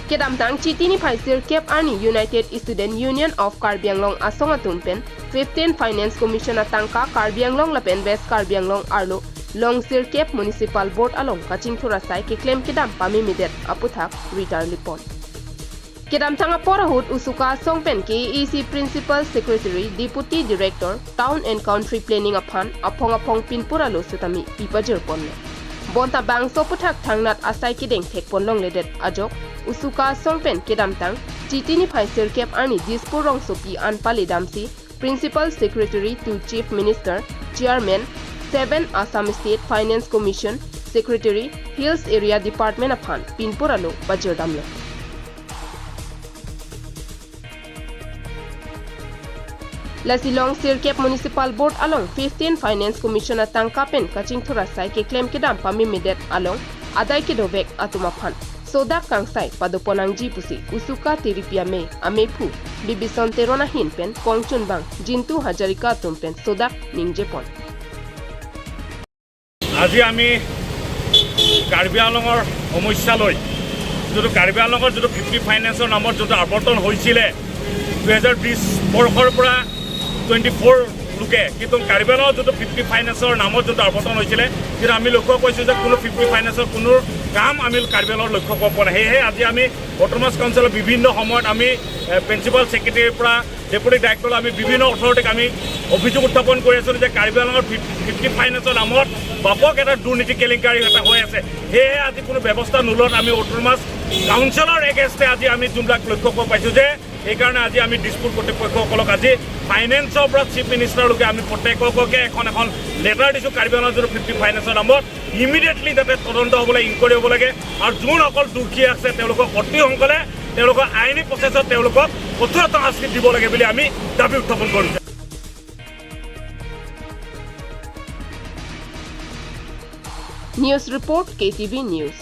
Kedamtang chitini phaisir kep ani United Student Union of Karbi Anglong asong atum pen 15 Finance Commissioner tangka Karbi Anglong lapen West Karbi Anglong arlo Longsir kep Municipal Board along kaching thurasai keklem kedam pameme det aphuthak retar lipon. Kedamtang aporahut USUKA asong pen KEC Principal Secretary Deputy Director Town and Country Planning aphan apong pinpura lo sutami pipajir ponne. Bonta bangso puthak thangnat asai kideng thekpon long ledet ajok USUKA songpen kedamtang chitini phaisir kep ani Dispur rong sopi anpali damsi Principal Secretary to Chief Minister Chairman 7 Assam State Finance Commission Secretary Hills Area Department aphan pinpuralo bajir damlo. Lasilong Sirkep Municipal Board along 15 Finance Commissioner tangkapen kaching thurasai keklem kedam pameme det along adai kedovek atumaphan sodak kangsai padoponang jipusi USUKA tiripia me amepu bibison terona hinpen kongchun bang jintu hajarika atumpen sodak ningjepon. আজি আমি কাৰ্বি আংলঙৰ সমস্যা লৈ যেটো কাৰ্বি আংলঙৰ যেটো 50 ফাইনেন্সৰ নামত যেটো আৱৰ্তন হৈছিলে 2020 বৰ্ষৰ পৰা 24 লোকে কিন্তু কাৰ্বি আংলঙৰ যেটো 50 ফাইনেন্সৰ নামত যেটো আৱৰ্তন হৈছিলে কিন্তু আমি লক্ষ্য কৰিছো যে কোনো 50 ফাইনেন্সৰ কোনো কাম আমি কাৰ্বি আংলঙৰ লক্ষ্য কৰিব পৰা হেহে আজি আমি অটোনমাস কাউন্সিলৰ বিভিন্ন সময়ত আমি প্ৰিন্সিপাল সেক্ৰেটাৰীৰ পৰা ডেপুটি ডাইৰেক্টৰ আমি বিভিন্ন অথৰিটিক আমি অভিযোগ উত্থাপন কৰি আছো যে কাৰ্বি আংলঙৰ 50 ফাইনেন্সৰ নামত বাপক এটা দুৰ্নীতি কেলেংকাৰী এটা হৈ আছে হেহে আজি কোনো ব্যৱস্থা নলত আমি অটোনমাস কাউন্সিলৰ এগেইনষ্টে আজি আমি যোনবিলাক লক্ষ্য কৰিব পাইছো যে এইকাৰণে আজি আমি ডিসপুৰ কৰ্তৃপক্ষসকলক আজি ফাইনেন্সৰ পৰা চিফ মিনিষ্টাৰলৈকে আমি প্ৰত্যেককে এখন লেটাৰ দিছো কাৰ্বি আংলঙৰ 50 ফাইনেন্সৰ নামত ইমিডিয়েটলি যাতে তদন্ত হ'বলৈ ইনকুৱাৰী হ'ব লাগে আৰু যোন অকল দুখী আছে তেওঁলোকক অতি সোনকালে তেওঁলোকৰ আইনী প্ৰচেছত তেওঁলোকক কঠোৰতা শাস্তি দিব লাগে বুলি আমি দাবী উত্থাপন কৰিছো। News report KTV News.